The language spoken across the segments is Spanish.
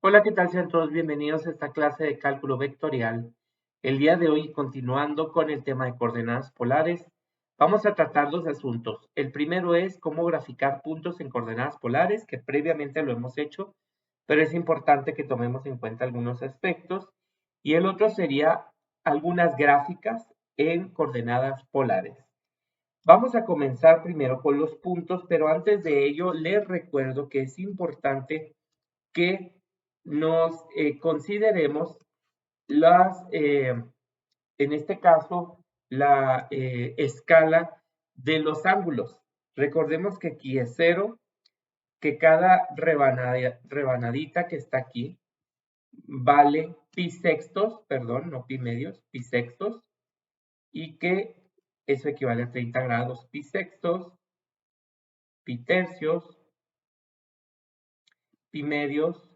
Hola, ¿qué tal? Sean todos bienvenidos a esta clase de cálculo vectorial. El día de hoy, continuando con el tema de coordenadas polares, vamos a tratar dos asuntos. El primero es cómo graficar puntos en coordenadas polares, que previamente lo hemos hecho, pero es importante que tomemos en cuenta algunos aspectos. Y el otro sería algunas gráficas en coordenadas polares. Vamos a comenzar primero con los puntos, pero antes de ello les recuerdo que es importante que nos consideremos en este caso, la escala de los ángulos. Recordemos que aquí es 0, que cada rebanadita que está aquí vale pi sextos, perdón, no pi medios, pi sextos, y que eso equivale a 30 grados. Pi sextos, pi tercios, pi medios,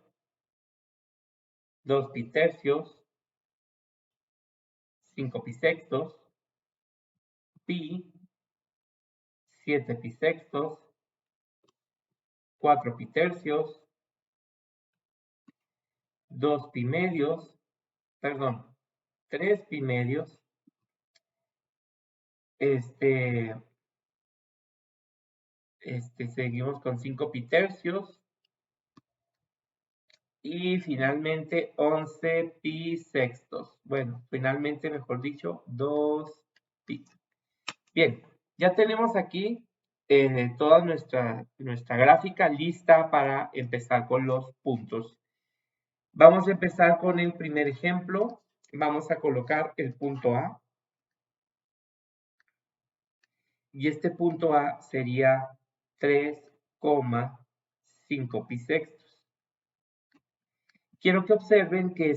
2 pi tercios, 5 pi sextos, pi, 7 pi sextos, 4 pi tercios, 2 pi medios, perdón, 3 pi medios, este, seguimos con 5 pi tercios y finalmente 11 pi sextos. Bueno, finalmente, mejor dicho, 2 pi. Bien, ya tenemos aquí toda nuestra gráfica lista para empezar con los puntos. Vamos a empezar con el primer ejemplo. Vamos a colocar el punto A. Y este punto A sería 3,5 pi sextos. Quiero que observen que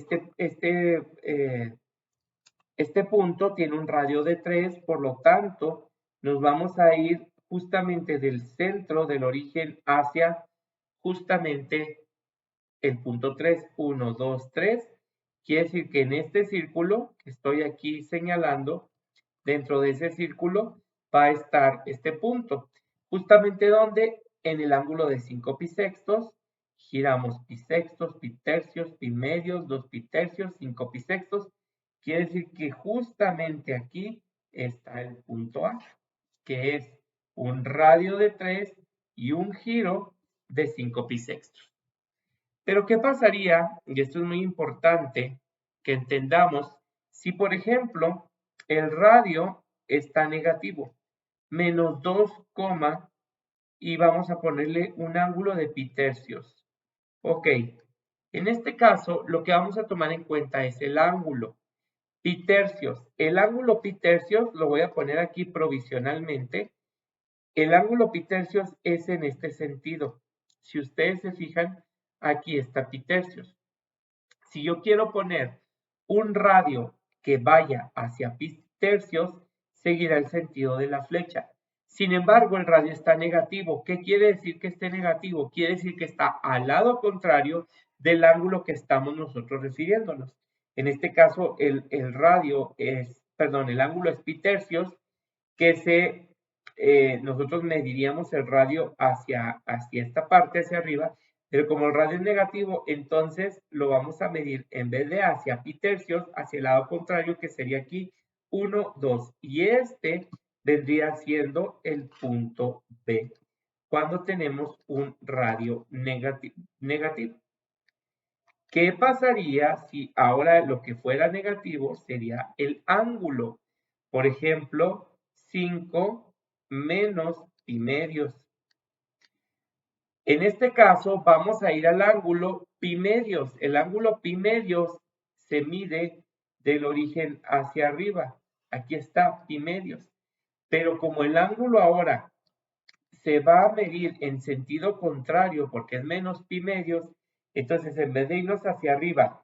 este punto tiene un radio de 3, por lo tanto, nos vamos a ir justamente del centro del origen hacia justamente el punto 3, 1, 2, 3. Quiere decir que en este círculo que estoy aquí señalando, dentro de ese círculo va a estar este punto. Justamente donde en el ángulo de 5 pi sextos, giramos pi sextos, pi tercios, pi medios, 2 pi tercios, 5 pi sextos. Quiere decir que justamente aquí está el punto A, que es un radio de 3 y un giro de 5 pi sextos. Pero ¿qué pasaría? Y esto es muy importante que entendamos, si por ejemplo el radio está negativo, menos 2, y vamos a ponerle un ángulo de pi tercios. Ok, en este caso lo que vamos a tomar en cuenta es el ángulo pi tercios. El ángulo pi tercios lo voy a poner aquí provisionalmente. El ángulo pi tercios es en este sentido. Si ustedes se fijan, aquí está pi tercios. Si yo quiero poner un radio que vaya hacia pi tercios, seguirá el sentido de la flecha. Sin embargo, el radio está negativo. ¿Qué quiere decir que esté negativo? Quiere decir que está al lado contrario del ángulo que estamos nosotros refiriéndonos. En este caso, el radio es, perdón, el ángulo es pi tercios, que nosotros mediríamos el radio hacia esta parte, hacia arriba, pero como el radio es negativo, entonces lo vamos a medir en vez de hacia pi tercios, hacia el lado contrario, que sería aquí 1, 2. Y este vendría siendo el punto B, cuando tenemos un radio negativo. ¿Qué pasaría si ahora lo que fuera negativo sería el ángulo? Por ejemplo, 5 menos pi medios. En este caso vamos a ir al ángulo pi medios. El ángulo pi medios se mide del origen hacia arriba. Aquí está pi medios. Pero como el ángulo ahora se va a medir en sentido contrario porque es menos pi medios, entonces en vez de irnos hacia arriba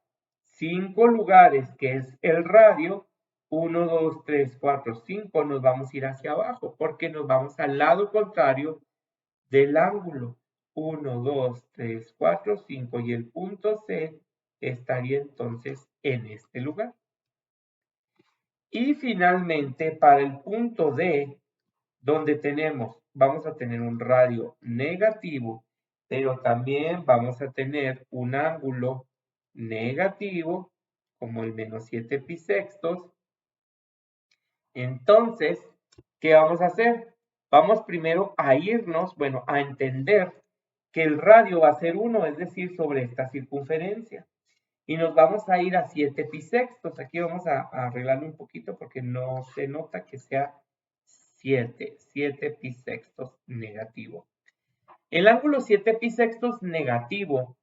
5 lugares, que es el radio, 1, 2, 3, 4, 5, nos vamos a ir hacia abajo porque nos vamos al lado contrario del ángulo. 1, 2, 3, 4, 5 y el punto C estaría entonces en este lugar. Y finalmente para el punto D, donde vamos a tener un radio negativo pero también vamos a tener un ángulo negativo, como el menos 7 pi sextos. Entonces, ¿qué vamos a hacer? Vamos primero a irnos, bueno, a entender que el radio va a ser 1, es decir, sobre esta circunferencia. Y nos vamos a ir a 7 pi sextos. Aquí vamos a arreglarlo un poquito porque no se nota que sea 7 pi sextos negativo. El ángulo 7 pi sextos negativo,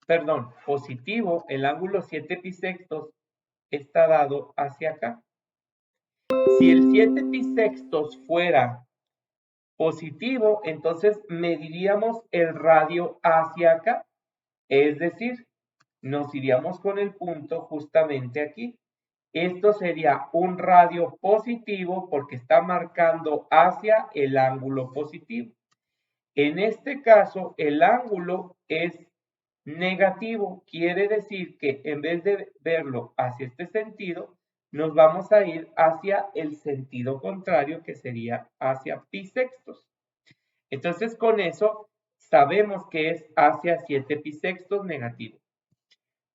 perdón, positivo, el ángulo 7 pi sextos está dado hacia acá. Si el 7 pi sextos fuera positivo, entonces mediríamos el radio hacia acá. Es decir, nos iríamos con el punto justamente aquí. Esto sería un radio positivo porque está marcando hacia el ángulo positivo. En este caso, el ángulo es negativo. Quiere decir que en vez de verlo hacia este sentido, nos vamos a ir hacia el sentido contrario, que sería hacia pi sextos. Entonces, con eso sabemos que es hacia 7 pi sextos negativo.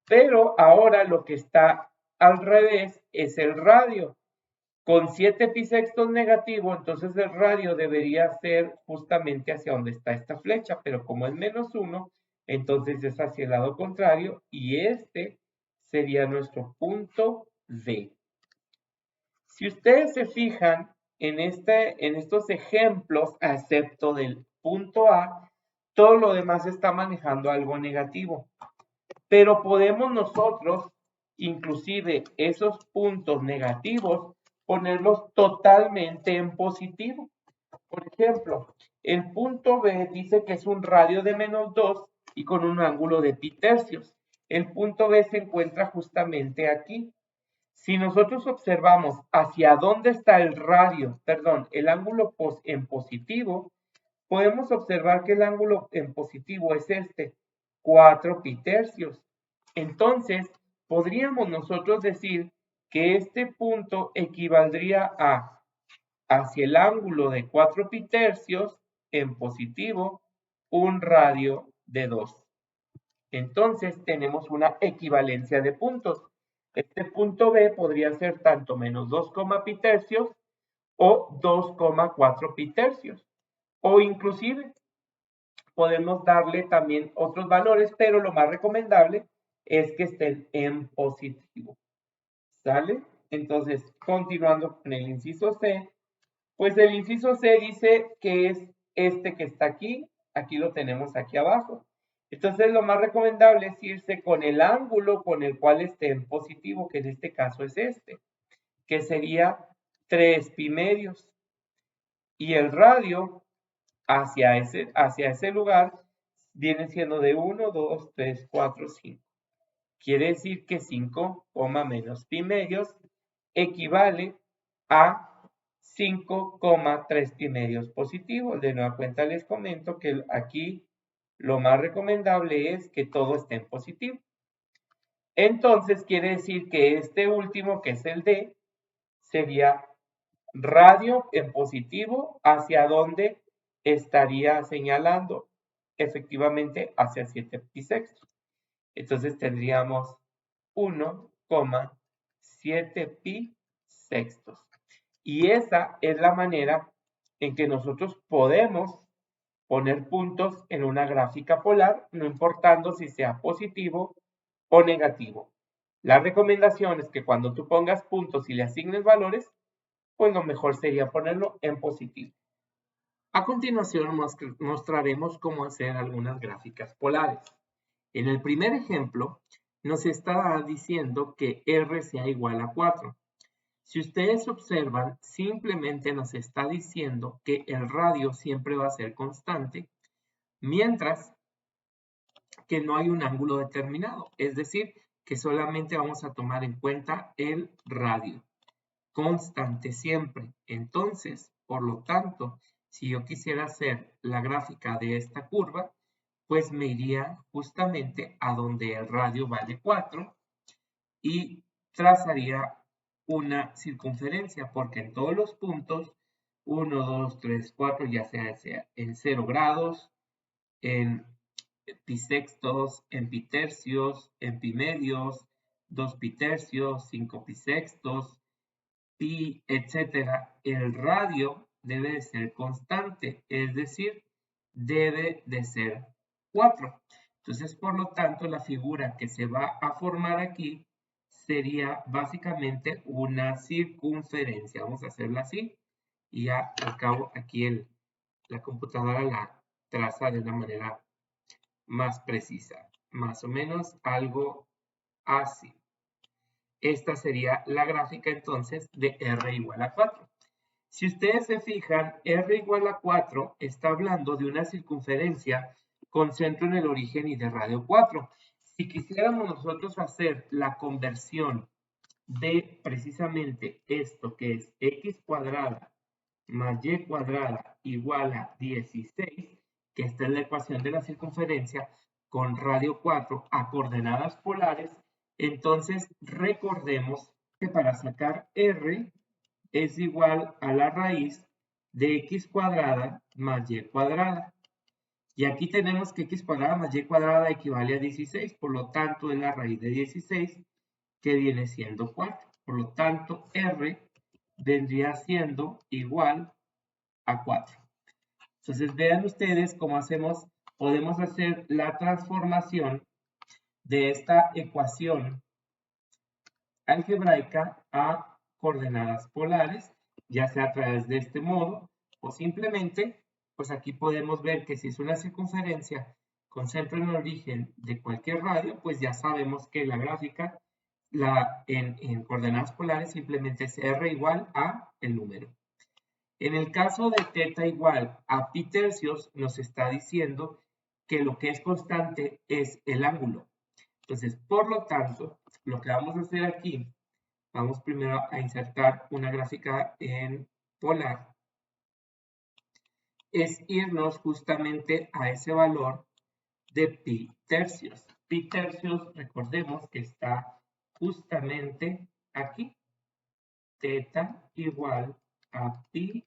Pero ahora lo que está al revés es el radio. Con 7 pi sextos negativo, entonces el radio debería ser justamente hacia donde está esta flecha, pero como es menos 1, entonces es hacia el lado contrario y este sería nuestro punto D. Si ustedes se fijan en estos ejemplos, excepto del punto A, todo lo demás está manejando algo negativo. Pero podemos nosotros, inclusive esos puntos negativos, ponerlos totalmente en positivo. Por ejemplo, el punto B dice que es un radio de menos 2 y con un ángulo de pi tercios. El punto B se encuentra justamente aquí. Si nosotros observamos hacia dónde está el radio, perdón, el ángulo en positivo, podemos observar que el ángulo en positivo es este, 4 pi tercios. Entonces, podríamos nosotros decir que este punto equivaldría a hacia el ángulo de 4 pi tercios en positivo, un radio de 2. Entonces, tenemos una equivalencia de puntos. Este punto B podría ser tanto menos 2, pi tercios o 2,4 pi tercios. O inclusive podemos darle también otros valores, pero lo más recomendable es que estén en positivo. ¿Sale? Entonces, continuando con el inciso C, pues el inciso C dice que es este que está aquí, aquí lo tenemos aquí abajo. Entonces, lo más recomendable es irse con el ángulo con el cual esté en positivo, que en este caso es este, que sería 3 pi medios. Y el radio hacia ese lugar viene siendo de 1, 2, 3, 4, 5. Quiere decir que 5, menos pi medios equivale a 5,3 pi medios positivos. De nueva cuenta les comento que aquí lo más recomendable es que todo esté en positivo. Entonces quiere decir que este último, que es el D, sería radio en positivo, hacia donde estaría señalando efectivamente hacia 7 pi sextos. Entonces tendríamos 1,7 pi sextos. Y esa es la manera en que nosotros podemos poner puntos en una gráfica polar, no importando si sea positivo o negativo. La recomendación es que cuando tú pongas puntos y le asignes valores, pues lo mejor sería ponerlo en positivo. A continuación mostraremos cómo hacer algunas gráficas polares. En el primer ejemplo, nos está diciendo que R sea igual a 4. Si ustedes observan, simplemente nos está diciendo que el radio siempre va a ser constante, mientras que no hay un ángulo determinado. Es decir, que solamente vamos a tomar en cuenta el radio. Constante siempre. Entonces, por lo tanto, si yo quisiera hacer la gráfica de esta curva, pues me iría justamente a donde el radio vale 4 y trazaría una circunferencia, porque en todos los puntos, 1, 2, 3, 4, ya sea en 0 grados, en pisextos, en pitercios, en pimedios, 2 pitercios, 5 pisextos, pi, etcétera. El radio debe de ser constante, es decir, debe de ser 4. Entonces, por lo tanto, la figura que se va a formar aquí sería básicamente una circunferencia. Vamos a hacerla así y ya al cabo aquí la computadora la traza de una manera más precisa, más o menos algo así. Esta sería la gráfica entonces de R igual a 4. Si ustedes se fijan, R igual a 4 está hablando de una circunferencia con centro en el origen y de radio 4. Si quisiéramos nosotros hacer la conversión de precisamente esto que es x cuadrada más y cuadrada igual a 16, que esta es la ecuación de la circunferencia con radio 4 a coordenadas polares, entonces recordemos que para sacar R es igual a la raíz de x cuadrada más y cuadrada. Y aquí tenemos que x cuadrada más y cuadrada equivale a 16, por lo tanto es la raíz de 16 que viene siendo 4. Por lo tanto, R vendría siendo igual a 4. Entonces vean ustedes cómo podemos hacer la transformación de esta ecuación algebraica a coordenadas polares, ya sea a través de este modo o simplemente, pues aquí podemos ver que si es una circunferencia con centro en el origen de cualquier radio, pues ya sabemos que la gráfica en coordenadas polares simplemente es R igual a el número. En el caso de θ igual a pi tercios, nos está diciendo que lo que es constante es el ángulo. Entonces, por lo tanto, lo que vamos a hacer aquí, vamos primero a insertar una gráfica en polar, es irnos justamente a ese valor de pi tercios. Pi tercios, recordemos que está justamente aquí. Θ igual a pi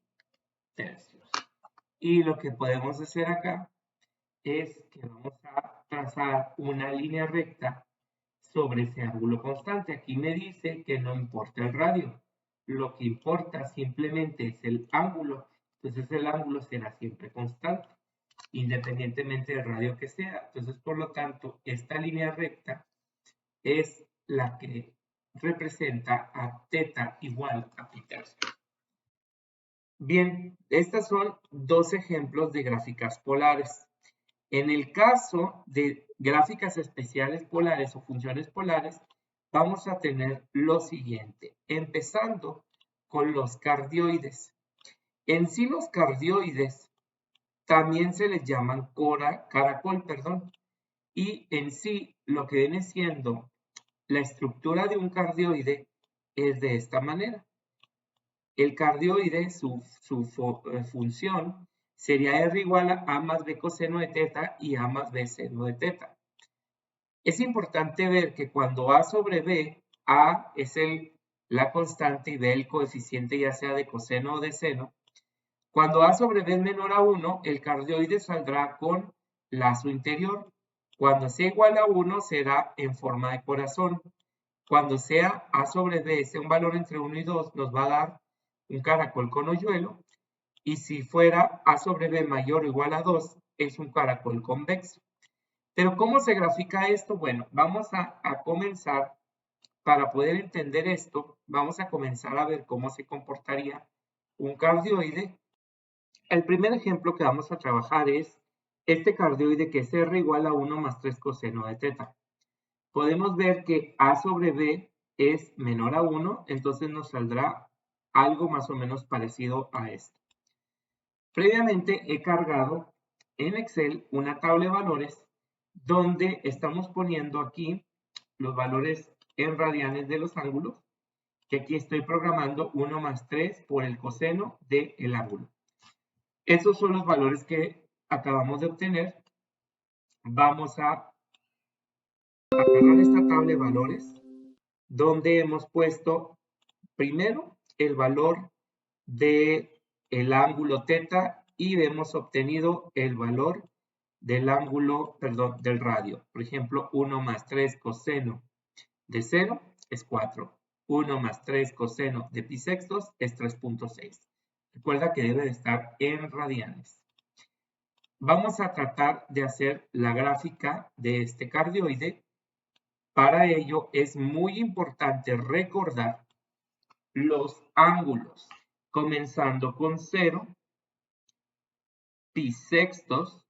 tercios. Y lo que podemos hacer acá es que vamos a trazar una línea recta sobre ese ángulo constante. Aquí me dice que no importa el radio. Lo que importa simplemente es el ángulo. Entonces el ángulo será siempre constante, independientemente del radio que sea. Entonces, por lo tanto, esta línea recta es la que representa a θ igual a pi tercios. Bien, estos son dos ejemplos de gráficas polares. En el caso de gráficas especiales polares o funciones polares, vamos a tener lo siguiente, empezando con los cardioides. En sí los cardioides también se les llaman caracol, y en sí lo que viene siendo la estructura de un cardioide es de esta manera. El cardioide, su función sería R igual a A más B coseno de θ y A más B seno de θ. Es importante ver que cuando A sobre B, A es la constante y B el coeficiente ya sea de coseno o de seno. Cuando A sobre B es menor a 1, el cardioide saldrá con lazo interior. Cuando sea igual a 1, será en forma de corazón. Cuando sea A sobre B, sea un valor entre 1 y 2, nos va a dar un caracol con hoyuelo, y si fuera A sobre B mayor o igual a 2, es un caracol convexo. Pero ¿cómo se grafica esto? Bueno, vamos a comenzar, para poder entender esto, vamos a comenzar a ver cómo se comportaría un cardioide. El primer ejemplo que vamos a trabajar es este cardioide que es R igual a 1 más 3 coseno de θ. Podemos ver que A sobre B es menor a 1, entonces nos saldrá algo más o menos parecido a esto. Previamente he cargado en Excel una tabla de valores donde estamos poniendo aquí los valores en radianes de los ángulos, que aquí estoy programando 1 más 3 por el coseno del ángulo. Esos son los valores que acabamos de obtener. Vamos a agarrar esta tabla de valores donde hemos puesto primero el valor del ángulo θ y hemos obtenido el valor del ángulo, perdón, del radio. Por ejemplo, 1 más 3 coseno de 0 es 4. 1 más 3 coseno de pi sextos es 3.6. Recuerda que debe de estar en radianes. Vamos a tratar de hacer la gráfica de este cardioide. Para ello es muy importante recordar los ángulos, comenzando con 0, pi sextos,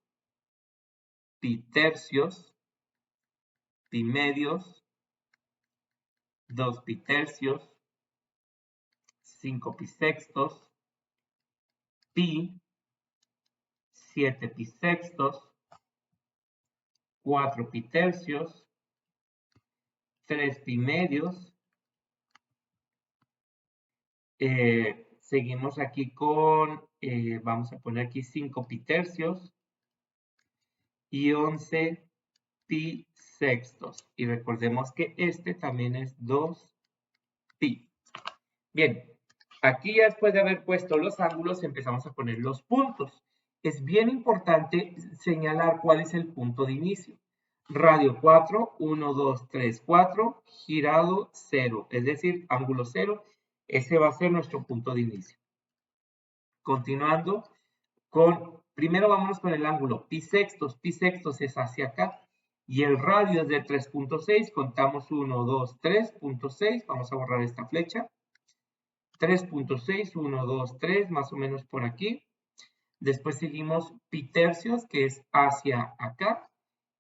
pi tercios, pi medios, 2 pi tercios, 5 pi sextos, pi, 7 pi sextos, 4 pi tercios, 3 pi medios. Seguimos aquí con, vamos a poner aquí 5 pi tercios y 11 pi sextos. Y recordemos que este también es 2 pi. Bien, aquí ya después de haber puesto los ángulos empezamos a poner los puntos. Es bien importante señalar cuál es el punto de inicio. Radio 4, 1, 2, 3, 4, girado 0, es decir, ángulo 0. Ese va a ser nuestro punto de inicio. Continuando primero vámonos con el ángulo pi sextos es hacia acá. Y el radio es de 3.6, contamos 1, 2, 3.6, vamos a borrar esta flecha. 3.6, 1, 2, 3, más o menos por aquí. Después seguimos pi tercios, que es hacia acá.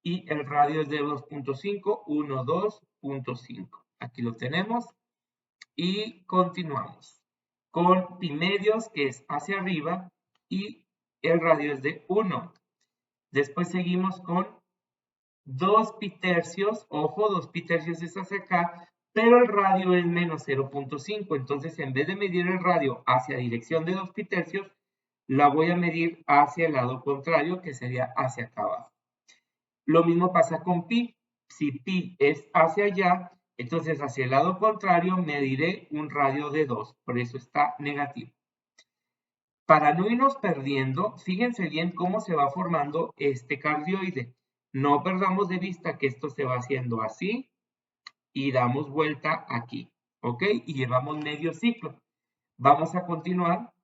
Y el radio es de 2.5, 1, 2.5. Aquí lo tenemos. Y continuamos con pi medios, que es hacia arriba. Y el radio es de 1. Después seguimos con 2 pi tercios. Ojo, 2 pi tercios es hacia acá. Pero el radio es menos 0.5, entonces en vez de medir el radio hacia dirección de 2 pi tercios, la voy a medir hacia el lado contrario, que sería hacia acá abajo. Lo mismo pasa con pi. Si pi es hacia allá, entonces hacia el lado contrario mediré un radio de 2, por eso está negativo. Para no irnos perdiendo, fíjense bien cómo se va formando este cardioide. No perdamos de vista que esto se va haciendo así, y damos vuelta aquí, ¿ok? Y llevamos medio ciclo. Vamos a continuar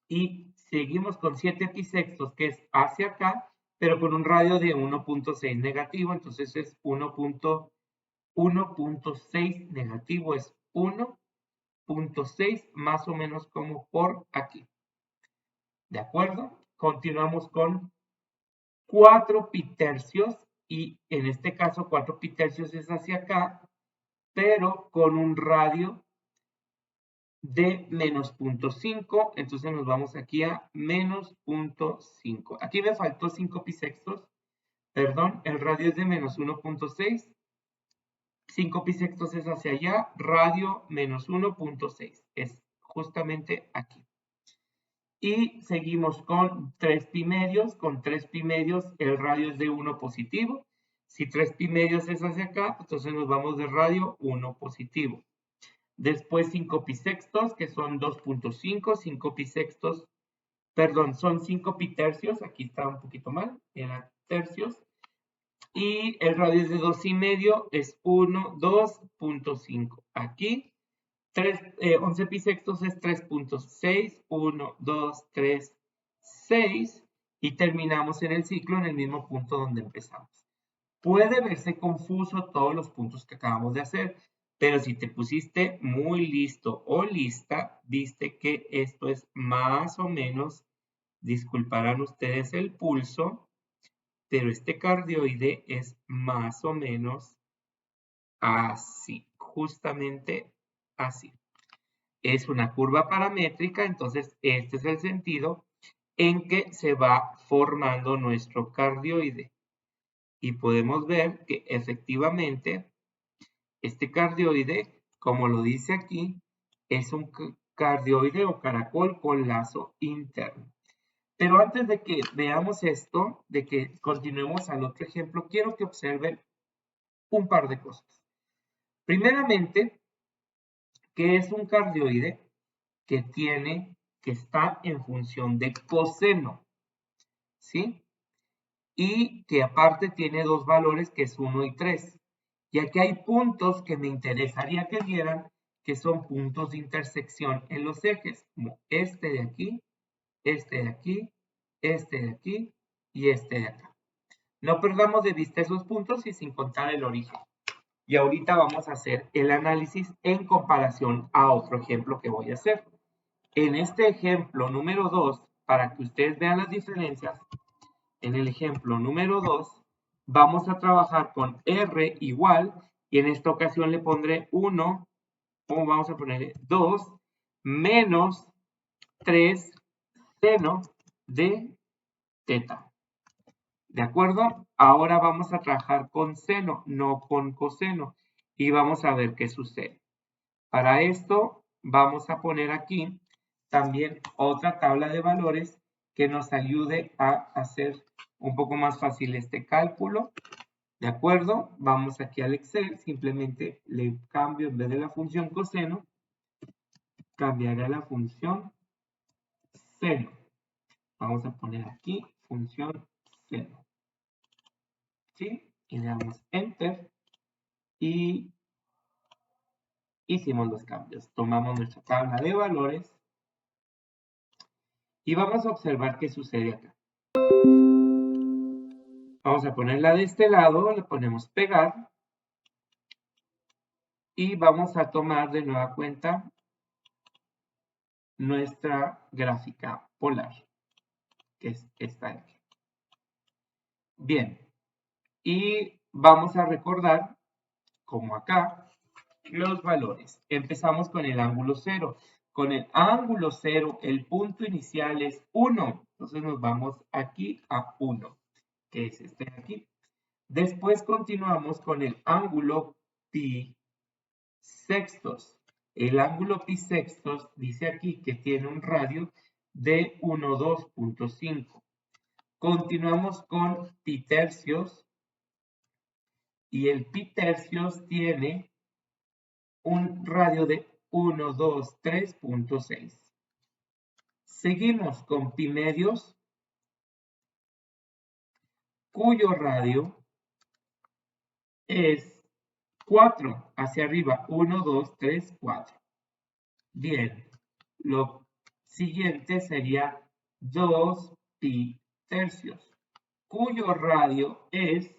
y seguimos con 7 pi sextos, que es hacia acá, pero con un radio de 1.6 negativo, entonces es 1.6 negativo, es 1.6 más o menos como por aquí. ¿De acuerdo? Continuamos con 4 pi tercios y en este caso 4 pi tercios es hacia acá, pero con un radio de menos 0.5, entonces nos vamos aquí a menos 0.5. Aquí me faltó 5 pi sextos, perdón, el radio es de menos 1.6, 5 pi sextos es hacia allá, radio menos 1.6, es justamente aquí. Y seguimos con 3 pi medios, con 3 pi medios el radio es de 1 positivo, si 3 pi medios es hacia acá, entonces nos vamos de radio 1 positivo. Después 5 pi sextos, que son 2.5, 5 pi sextos, perdón, son 5 pi tercios, aquí está un poquito mal, eran tercios. Y el radio es de 2,5, es 1, 2.5. Aquí 11 pi sextos es 3.6, 1, 2, 3, 6. Y terminamos en el ciclo en el mismo punto donde empezamos. Puede verse confuso todos los puntos que acabamos de hacer, pero si te pusiste muy listo o lista, viste que esto es más o menos, disculparán ustedes el pulso, pero este cardioide es más o menos así, justamente así. Es una curva paramétrica, entonces este es el sentido en que se va formando nuestro cardioide. Y podemos ver que efectivamente este cardioide, como lo dice aquí, es un cardioide o caracol con lazo interno. Pero antes de que veamos esto, de que continuemos al otro ejemplo, quiero que observen un par de cosas. Primeramente, que es un cardioide que está en función de coseno, ¿sí? y que aparte tiene dos valores que es 1 y 3. Y aquí hay puntos que me interesaría que vieran, que son puntos de intersección en los ejes, como este de aquí, este de aquí, este de aquí y este de acá. No perdamos de vista esos puntos y sin contar el origen. Y ahorita vamos a hacer el análisis en comparación a otro ejemplo que voy a hacer. En este ejemplo número 2, para que ustedes vean las diferencias, en el ejemplo número 2, vamos a trabajar con R igual, y en esta ocasión le pondré 1, o vamos a ponerle 2, menos 3 seno de teta. ¿De acuerdo? Ahora vamos a trabajar con seno, no con coseno, y vamos a ver qué sucede. Para esto vamos a poner aquí también otra tabla de valores que nos ayude a hacer un poco más fácil este cálculo. ¿De acuerdo? Vamos aquí al Excel, simplemente le cambio en vez de la función coseno, cambiaré a la función seno. Vamos a poner aquí función seno. ¿Sí? Y le damos Enter y hicimos los cambios. Tomamos nuestra tabla de valores y vamos a observar qué sucede acá. Vamos a ponerla de este lado, le ponemos pegar y vamos a tomar de nueva cuenta nuestra gráfica polar, que es esta de aquí. Bien, y vamos a recordar, como acá, los valores. Empezamos con el ángulo 0. Con el ángulo 0, el punto inicial es 1. Entonces nos vamos aquí a 1, que es este de aquí. Después continuamos con el ángulo pi sextos. El ángulo pi sextos dice aquí que tiene un radio de 12.5. Continuamos con pi tercios y el pi tercios tiene un radio de 123.6. Seguimos con pi medios, cuyo radio es 4 hacia arriba, 1, 2, 3, 4. Bien, lo siguiente sería 2 pi tercios, cuyo radio es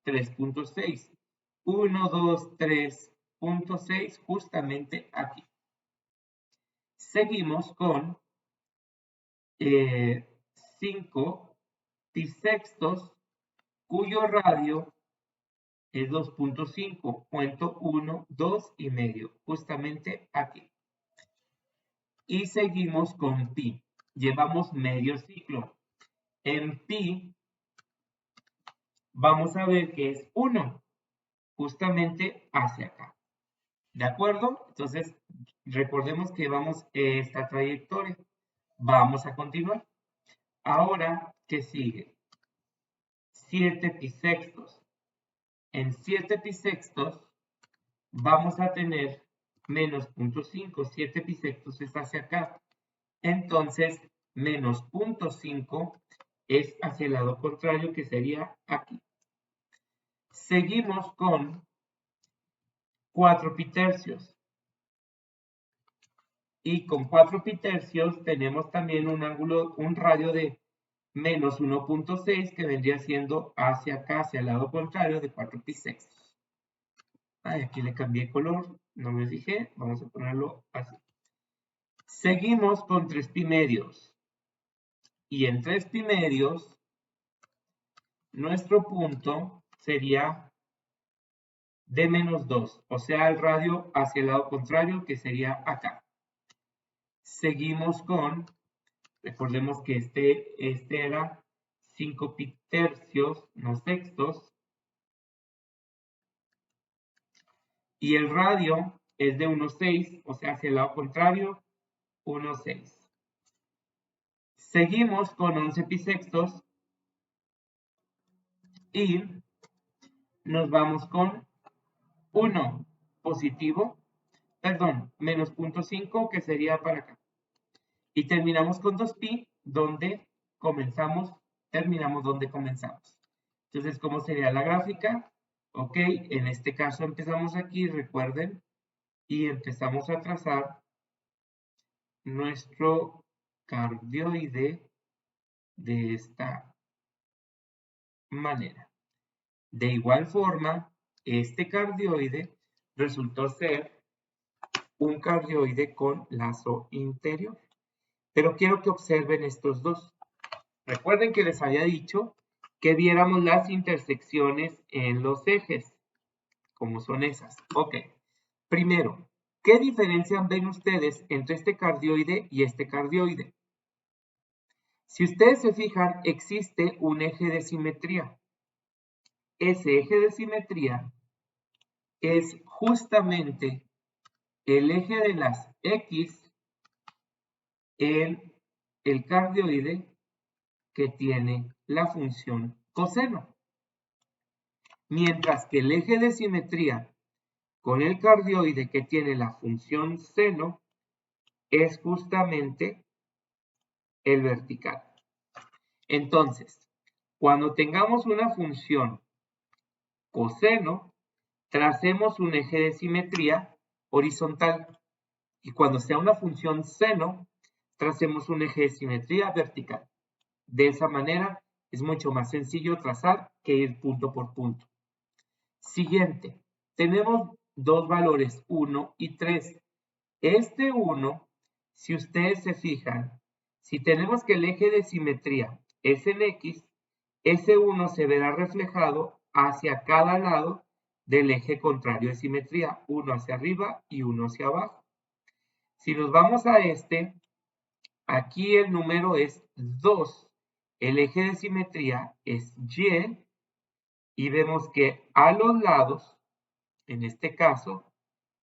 3.6. 1, 2, 3.6 justamente aquí. Seguimos con 5 pi sextos, cuyo radio es 2.5. Cuento 1, 2 y medio, justamente aquí. Y seguimos con pi. Llevamos medio ciclo. En pi vamos a ver que es 1, justamente hacia acá. ¿De acuerdo? Entonces, recordemos que llevamos esta trayectoria. Vamos a continuar. Ahora, ¿qué sigue? 7 pi sextos. En 7 pi sextos vamos a tener menos 0.5. 7 pi sextos es hacia acá. Entonces, menos 0.5 es hacia el lado contrario, que sería aquí. Seguimos con 4 pi tercios. Y con 4 pi tercios tenemos también un radio de menos 1.6 que vendría siendo hacia acá, hacia el lado contrario de 4 pi sextos. Aquí le cambié color, no me fijé, vamos a ponerlo así. Seguimos con 3 pi medios. Y en 3 pi medios, nuestro punto sería de menos 2, o sea, el radio hacia el lado contrario, que sería acá. Seguimos con, recordemos que este era 5 pi tercios, no sextos, y el radio es de 1,6, o sea, hacia el lado contrario, 1,6. Seguimos con 11 pi sextos y nos vamos con 1 positivo, perdón, menos 0.5, que sería para acá. Y terminamos con 2pi, donde comenzamos, terminamos donde comenzamos. Entonces, ¿cómo sería la gráfica? Ok, en este caso empezamos aquí, recuerden, y empezamos a trazar nuestro cardioide de esta manera. De igual forma, este cardioide resultó ser un cardioide con lazo interior. Pero quiero que observen estos dos. Recuerden que les había dicho que viéramos las intersecciones en los ejes, como son esas. Ok, primero, ¿qué diferencia ven ustedes entre este cardioide y este cardioide? Si ustedes se fijan, existe un eje de simetría. Ese eje de simetría es justamente el eje de las X en el cardioide que tiene la función coseno. Mientras que el eje de simetría con el cardioide que tiene la función seno es justamente el vertical. Entonces, cuando tengamos una función coseno, tracemos un eje de simetría horizontal. Y cuando sea una función seno, tracemos un eje de simetría vertical. De esa manera es mucho más sencillo trazar que ir punto por punto. Siguiente, tenemos dos valores 1 y 3. Este 1, si ustedes se fijan, si tenemos que el eje de simetría es en X, ese 1 se verá reflejado hacia cada lado del eje contrario de simetría, uno hacia arriba y uno hacia abajo. Si nos vamos a este, aquí el número es 2, el eje de simetría es Y, y vemos que a los lados, en este caso,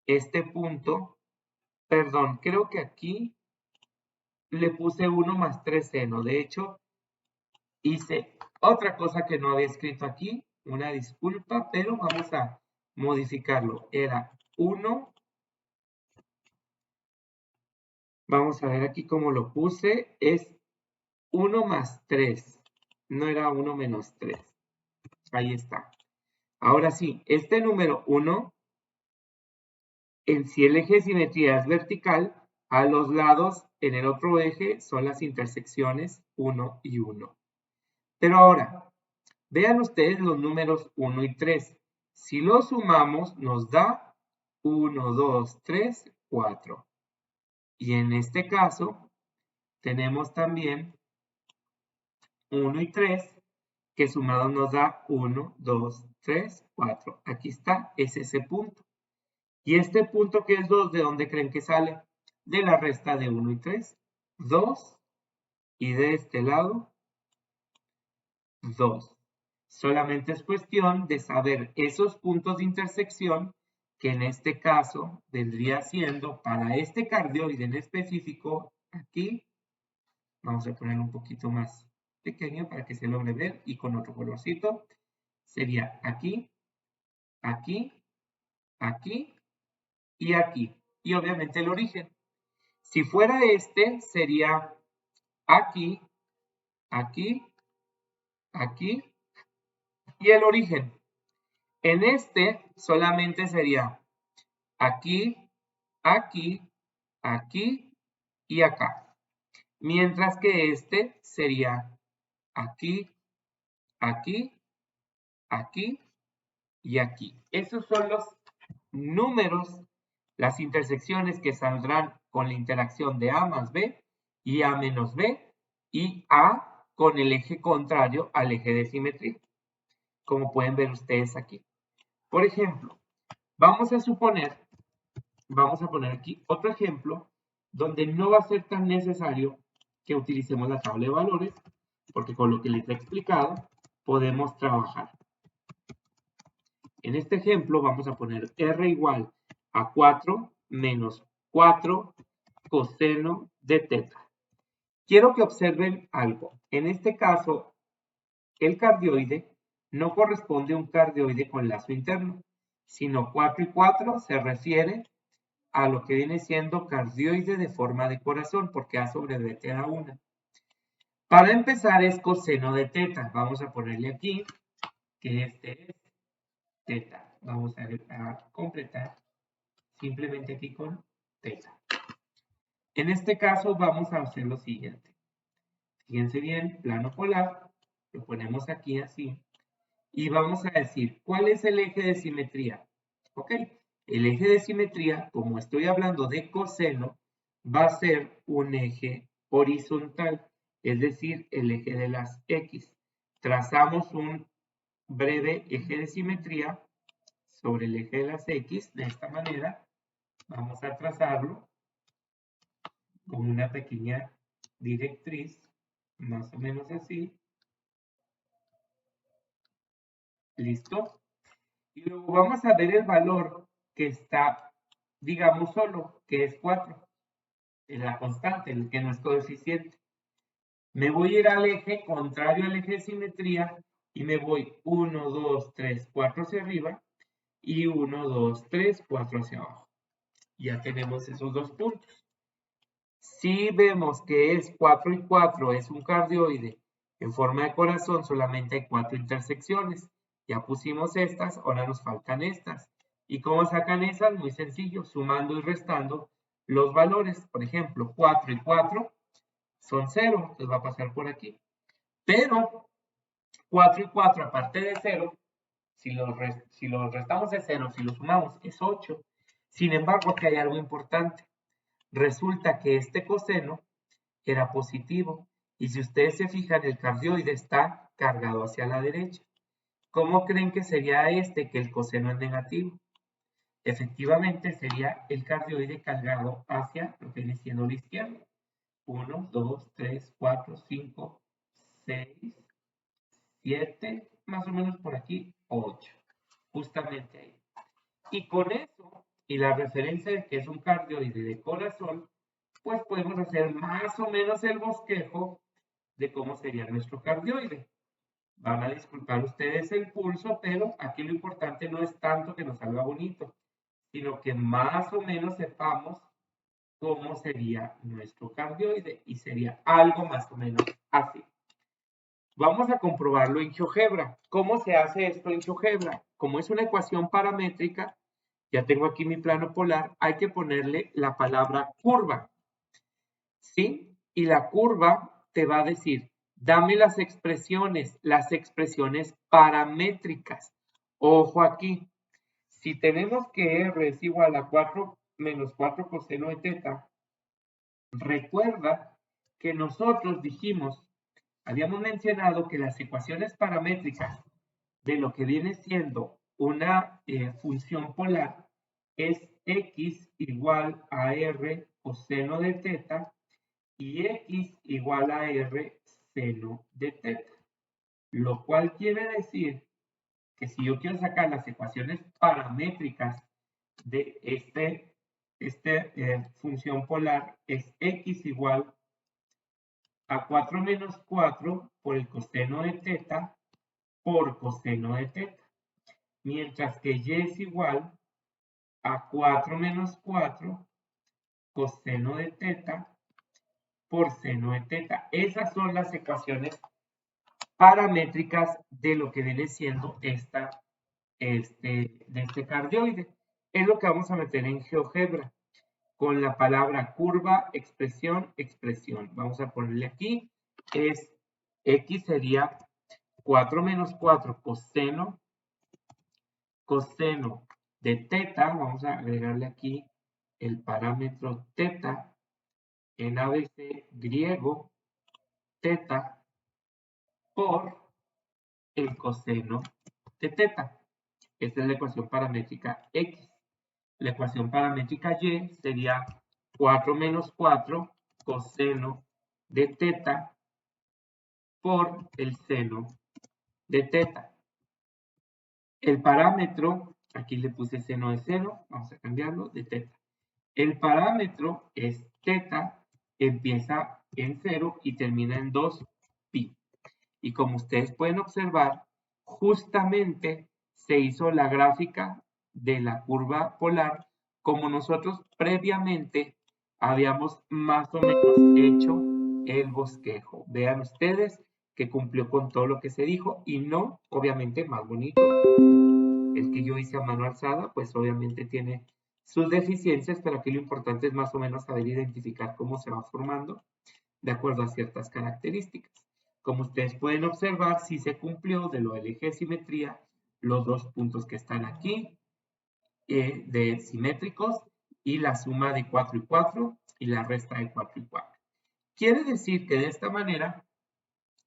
este punto, perdón, creo que aquí le puse 1 más 3 seno. De hecho, hice otra cosa que no había escrito aquí, una disculpa, pero vamos a modificarlo. Era 1, vamos a ver aquí cómo lo puse, es 1 más 3, no era 1 menos 3. Ahí está. Ahora sí, este número 1, en si el eje de simetría es vertical, a los lados en el otro eje son las intersecciones 1 y 1. Pero ahora, vean ustedes los números 1 y 3. Si los sumamos, nos da 1, 2, 3, 4. Y en este caso, tenemos también 1 y 3, que sumados nos da 1, 2, 3, 4. Aquí está, es ese punto. Y este punto que es 2, ¿de dónde creen que sale? De la resta de 1 y 3. 2, y de este lado, 2. Solamente es cuestión de saber esos puntos de intersección, que en este caso vendría siendo para este cardioide en específico, aquí, vamos a poner un poquito más pequeño para que se logre ver, y con otro colorcito, sería aquí, aquí, aquí y aquí. Y obviamente el origen. Si fuera este, sería aquí, aquí, aquí y el origen. En este solamente sería aquí, aquí, aquí y acá. Mientras que este sería aquí, aquí, aquí y aquí. Esos son los números, las intersecciones que saldrán con la interacción de A más B y A menos B y A con el eje contrario al eje de simetría, como pueden ver ustedes aquí. Por ejemplo, vamos a poner aquí otro ejemplo donde no va a ser tan necesario que utilicemos la tabla de valores, porque con lo que les he explicado podemos trabajar. En este ejemplo vamos a poner R igual a 4 menos 4 coseno de teta. Quiero que observen algo. En este caso, el cardioide no corresponde a un cardioide con lazo interno, sino 4 y 4 se refiere a lo que viene siendo cardioide de forma de corazón, porque A sobre B te da 1. Para empezar es coseno de teta. Vamos a ponerle aquí que este es teta. Vamos a completar simplemente aquí con teta. En este caso vamos a hacer lo siguiente. Fíjense bien, plano polar, lo ponemos aquí así, y vamos a decir, ¿cuál es el eje de simetría? Ok, el eje de simetría, como estoy hablando de coseno, va a ser un eje horizontal, es decir, el eje de las X. Trazamos un breve eje de simetría sobre el eje de las X, de esta manera. Vamos a trazarlo con una pequeña directriz, más o menos así. ¿Listo? Y luego vamos a ver el valor que está, digamos, solo, que es 4, en la constante, el que no es coeficiente. Me voy a ir al eje contrario al eje de simetría y me voy 1, 2, 3, 4 hacia arriba y 1, 2, 3, 4 hacia abajo. Ya tenemos esos dos puntos. Si vemos que es 4 y 4, es un cardioide en forma de corazón, solamente hay 4 intersecciones. Ya pusimos estas, ahora nos faltan estas. ¿Y cómo sacan esas? Muy sencillo, sumando y restando los valores. Por ejemplo, 4 y 4 son 0, entonces va a pasar por aquí. Pero 4 y 4, aparte de 0, si los restamos de 0, si los sumamos, es 8. Sin embargo, aquí hay algo importante. Resulta que este coseno era positivo. Y si ustedes se fijan, el cardioide está cargado hacia la derecha. ¿Cómo creen que sería este que el coseno es negativo? Efectivamente, sería el cardioide cargado hacia lo que viene siendo la izquierda. 1, 2, 3, 4, 5, 6, 7, más o menos por aquí, 8. Justamente ahí. Y con eso, y la referencia de que es un cardioide de corazón, pues podemos hacer más o menos el bosquejo de cómo sería nuestro cardioide. Van a disculpar ustedes el pulso, pero aquí lo importante no es tanto que nos salga bonito, sino que más o menos sepamos cómo sería nuestro cardioide y sería algo más o menos así. Vamos a comprobarlo en GeoGebra. ¿Cómo se hace esto en GeoGebra? Como es una ecuación paramétrica, ya tengo aquí mi plano polar, hay que ponerle la palabra curva. ¿Sí? Y la curva te va a decir, dame las expresiones paramétricas. Ojo aquí, si tenemos que R es igual a 4 menos 4 coseno de teta, recuerda que nosotros dijimos, habíamos mencionado que las ecuaciones paramétricas de lo que viene siendo una función polar es x igual a r coseno de teta y x igual a r seno de teta. Lo cual quiere decir que si yo quiero sacar las ecuaciones paramétricas de esta función polar, es x igual a 4 menos 4 por el coseno de teta por coseno de teta. Mientras que y es igual a 4 menos 4 coseno de teta por seno de teta. Esas son las ecuaciones paramétricas de lo que viene siendo de este cardioide. Es lo que vamos a meter en GeoGebra con la palabra curva, expresión, expresión. Vamos a ponerle aquí, es x sería 4 menos 4 coseno de teta. Vamos a agregarle aquí el parámetro teta en ABC griego teta por el coseno de teta. Esta es la ecuación paramétrica X. La ecuación paramétrica Y sería 4 menos 4 coseno de teta por el seno de teta. El parámetro, aquí le puse seno de seno, vamos a cambiarlo, de teta. El parámetro es teta, empieza en 0 y termina en 2pi. Y como ustedes pueden observar, justamente se hizo la gráfica de la curva polar como nosotros previamente habíamos más o menos hecho el bosquejo. Vean ustedes que cumplió con todo lo que se dijo y no, obviamente, más bonito. El que yo hice a mano alzada, pues obviamente tiene sus deficiencias, pero aquí lo importante es más o menos saber identificar cómo se va formando de acuerdo a ciertas características. Como ustedes pueden observar, sí se cumplió de lo del eje de simetría, los dos puntos que están aquí, de simétricos, y la suma de 4 y 4, y la resta de 4 y 4. Quiere decir que de esta manera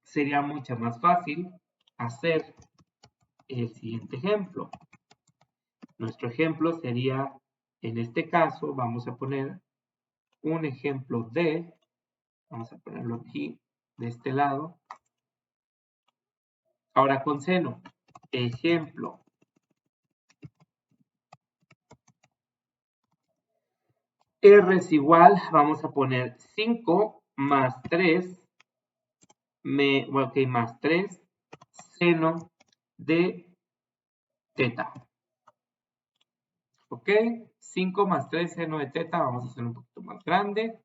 sería mucho más fácil hacer el siguiente ejemplo. Nuestro ejemplo sería, en este caso, vamos a poner un ejemplo de, vamos a ponerlo aquí, de este lado. Ahora con seno, ejemplo. R es igual, vamos a poner 5 más 3, más 3 seno de teta. ¿Ok? 5 más 3 seno de teta, vamos a hacer un poquito más grande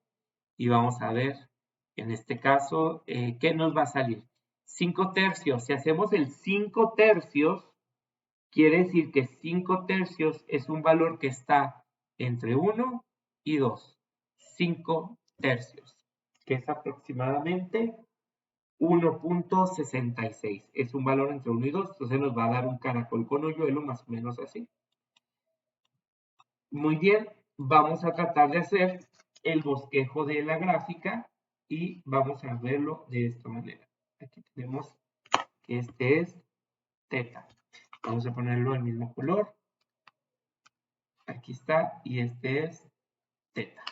y vamos a ver, en este caso, ¿qué nos va a salir? 5 tercios. Si hacemos el 5 tercios, quiere decir que 5 tercios es un valor que está entre 1 y 2. 5 tercios, que es aproximadamente 1.66. Es un valor entre 1 y 2, entonces nos va a dar un caracol con hoyuelo más o menos así. Muy bien, vamos a tratar de hacer el bosquejo de la gráfica y vamos a verlo de esta manera. Aquí tenemos que este es teta. Vamos a ponerlo al mismo color. Aquí está, y este es teta.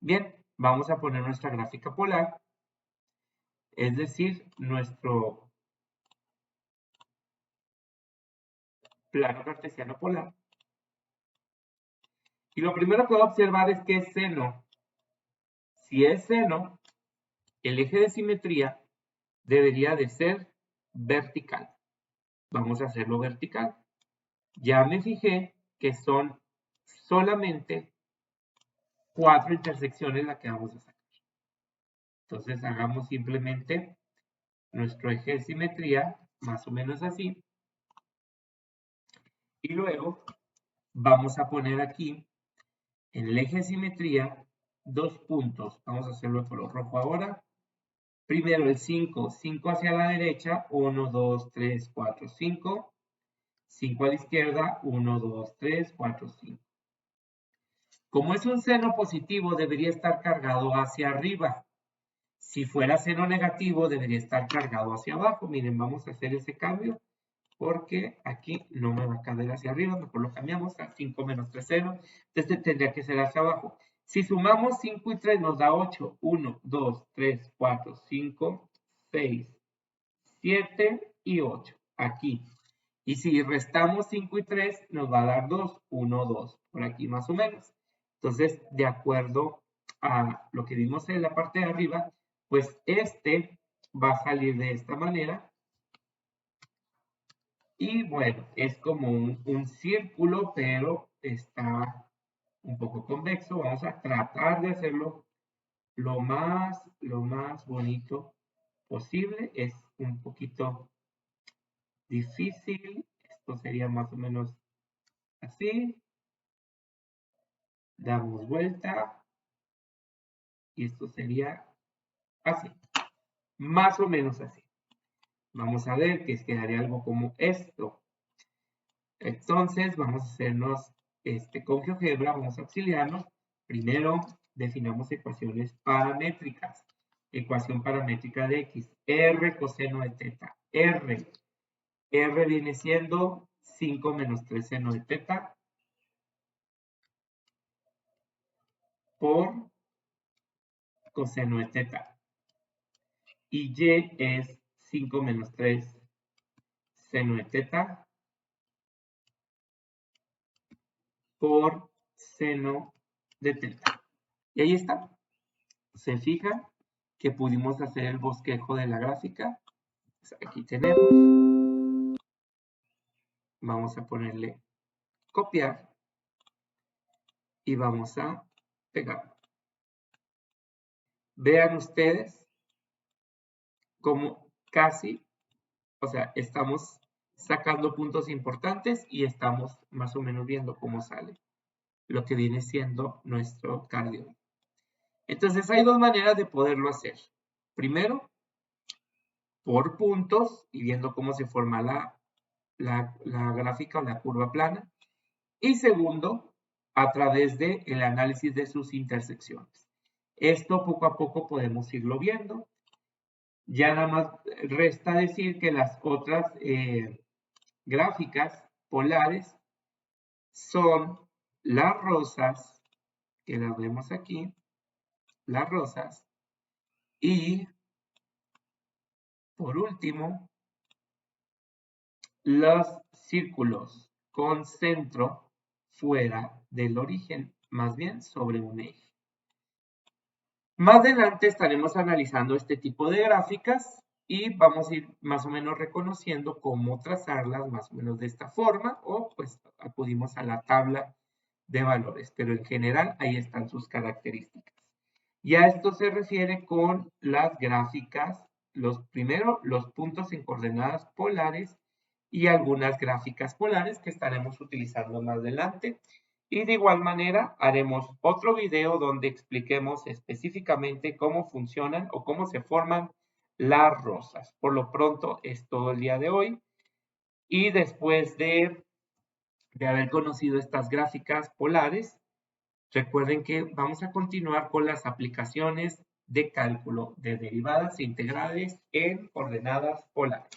Bien, vamos a poner nuestra gráfica polar, es decir, nuestro plano cartesiano polar. Y lo primero que voy a observar es que es seno. Si es seno, el eje de simetría debería de ser vertical. Vamos a hacerlo vertical. Ya me fijé que son solamente 4 intersecciones las que vamos a sacar. Entonces hagamos simplemente nuestro eje de simetría, más o menos así. Y luego vamos a poner aquí en el eje de simetría 2 puntos. Vamos a hacerlo de color rojo ahora. Primero el 5, 5 hacia la derecha, 1, 2, 3, 4, 5. 5 a la izquierda, 1, 2, 3, 4, 5. Como es un seno positivo, debería estar cargado hacia arriba. Si fuera seno negativo, debería estar cargado hacia abajo. Miren, vamos a hacer ese cambio porque aquí no me va a caer hacia arriba. Mejor lo cambiamos a 5 menos 3 seno. Entonces tendría que ser hacia abajo. Si sumamos 5 y 3 nos da 8. 1, 2, 3, 4, 5, 6, 7 y 8. Aquí. Y si restamos 5 y 3 nos va a dar 2. 1, 2. Por aquí más o menos. Entonces, de acuerdo a lo que vimos en la parte de arriba, pues este va a salir de esta manera. Y bueno, es como un círculo, pero está un poco convexo. Vamos a tratar de hacerlo lo más bonito posible. Es un poquito difícil. Esto sería más o menos así. Damos vuelta. Y esto sería así. Más o menos así. Vamos a ver que quedaría algo como esto. Entonces vamos a hacernos con GeoGebra, vamos a auxiliarnos. Primero definamos ecuaciones paramétricas. Ecuación paramétrica de x, r coseno de teta. R viene siendo 5 menos 3 seno de teta por coseno de teta. Y y es 5 menos 3 seno de teta por seno de teta. Y ahí está. Se fija que pudimos hacer el bosquejo de la gráfica. Pues aquí tenemos. Vamos a ponerle copiar y vamos a pegar. Vean ustedes cómo casi, o sea, estamos sacando puntos importantes y estamos más o menos viendo cómo sale lo que viene siendo nuestro cardio. Entonces hay dos maneras de poderlo hacer. Primero, por puntos y viendo cómo se forma la gráfica o la curva plana. Y segundo, a través del análisis de sus intersecciones. Esto poco a poco podemos irlo viendo. Ya nada más resta decir que las otras gráficas polares son las rosas, que las vemos aquí, las rosas, y por último, los círculos con centro fuera del origen, más bien sobre un eje. Más adelante estaremos analizando este tipo de gráficas y vamos a ir más o menos reconociendo cómo trazarlas más o menos de esta forma o pues acudimos a la tabla de valores, pero en general ahí están sus características. Y a esto se refiere con las gráficas, primero los puntos en coordenadas polares y algunas gráficas polares que estaremos utilizando más adelante. Y de igual manera haremos otro video donde expliquemos específicamente cómo funcionan o cómo se forman las rosas. Por lo pronto es todo el día de hoy. Y después de haber conocido estas gráficas polares, recuerden que vamos a continuar con las aplicaciones de cálculo de derivadas e integrales en coordenadas polares.